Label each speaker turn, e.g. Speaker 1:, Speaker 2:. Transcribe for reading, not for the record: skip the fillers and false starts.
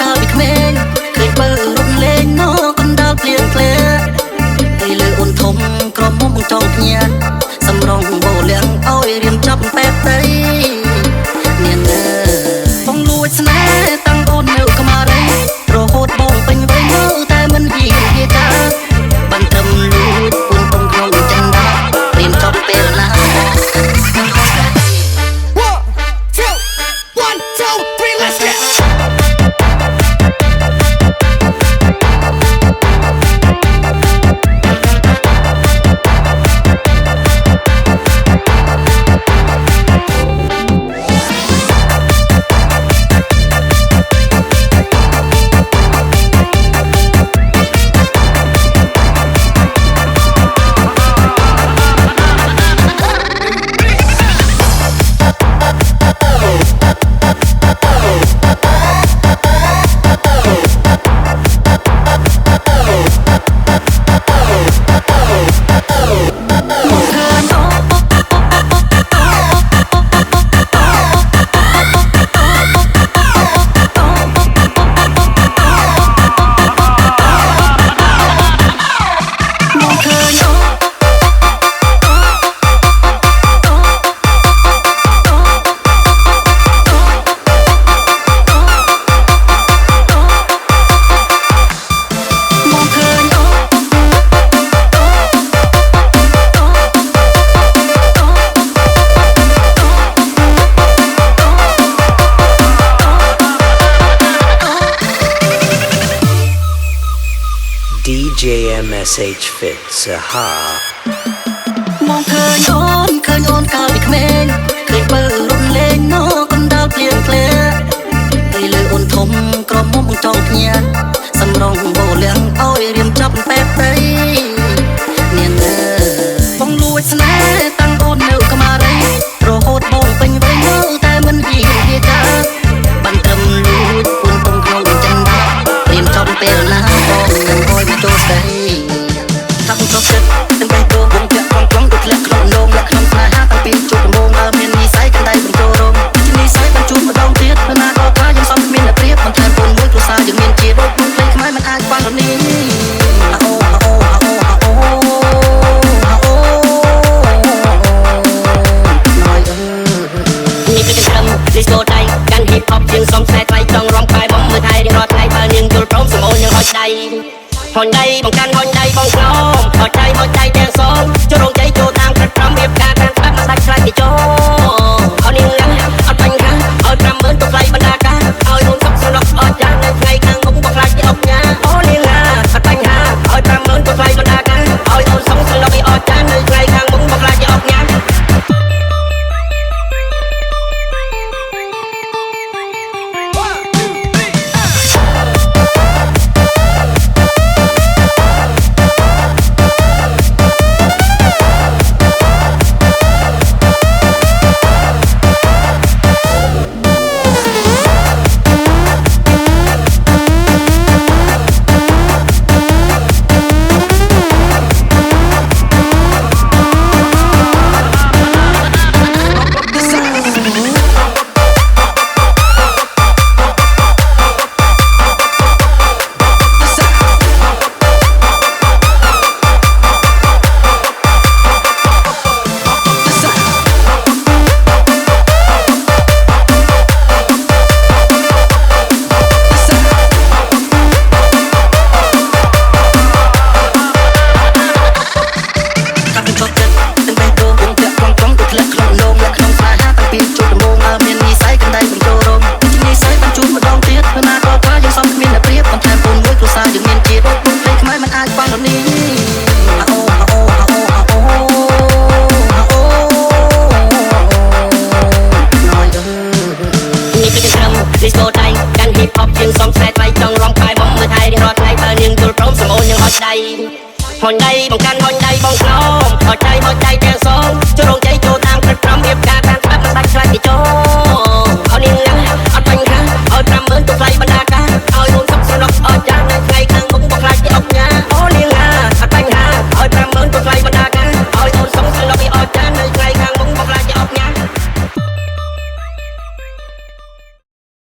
Speaker 1: កាលពីក្មេងឃើញបើរំលែងមកកណ្ដាលភ្លៀងធ្លាក់ពេលលើអូនធំក្រមុំចង់ញ៉ាសំរងបោលៀងឲ្យរៀមចាប់ពេតដីនាងអើយបងលួចស្នេហ៍តាំងអូននៅក្មារីរហូតបងពេញវ័យនៅតែមិនហ៊ាននិយាយចាបានត្រឹមលួចពួនបងក្នុងចិនដារៀមចាប់ពេលណា
Speaker 2: One, two, three, let's get.
Speaker 3: SH Fits
Speaker 1: มองเคยโอนកាលពីក្មេងឃើញបើរំលែងមកកណ្ដាលភ្លៀងធ្លាក់ពេលលើអូនធំក្រមុំចង់ញ៉ាសំរងបោលៀងឲ្យរៀមចាប់ពេតដីនាងអើយបងលួចស្នេហ៍តាំងអូននៅក្មារីរហូតបងពេញវ័យនៅតែមិនហ៊ាននិយាយចាបានត្រឹមលួចពួនបងក្នុងចិនដារៀមចាប់ពេលណាបងនឹងអោយមកចូលស្ដីថាបងចប់ចិត្តទាំងបេះដូងបងពាក់ផងខ្លងដូចធ្លាក់ក្នុងនងលាក់ក្នុងស្នេហាតាំងពីជួបដំបូងមាននិស្ស័យកណ្ដៃបងចូលរងជានិស្ស័យបានជួបម្ដងទៀតនៅណាក៏ថាយើងសំគ្មានតែព្រៀបមិនថែមពូនមួយគ្រួសារយើងមានជាដូចមួយភ្លេងខ្មែរមិនអាចបានរនេះអូនេះគឺត្រឹម disco ដៃកាន់ hip hop ជាងសំខ្សែថ្លៃចង់រំកាយបងមើលថែរៀងរាល់ថ្ងៃបើនាងយល់ព្រមសម្អូននឹងហុចដៃហុញដៃបងកាន់ហុញដៃបងស្នងហុចដៃទាំងសងចូលរងជ័យចូលតាមក្រឹត5រៀបការតាមច្បាប់មិនដាច់ខ្លាចពីចូលអត់នាងឡើងអត់បញ្ហាឲ្យ50000ទៅថ្លៃបណ្ដាការឲ្យអូនសុខស្រណុកអត់យ៉ាងនៅថ្ងៃខាងមុខបងខ្លាចពីអុកញ៉ាអូនាងណាអត់បញ្ហាឲ្យ50000ទៅថ្លៃបណ្ដាការឲ្យអូនសុខស្រណុកអត់យ៉ាងនៅថ្ងៃខាងមុខបងខ្លាចពីអុកញ៉ាdisco ដៃកាន់ hip hop ជាងសំខ្សែថ្លៃចង់រំកាយបងមើលថែរៀងរាល់ថ្ងៃបើនាងយល់ព្រមសម្អូននឹងហុចដៃហុញដៃបងកាន់ហុញ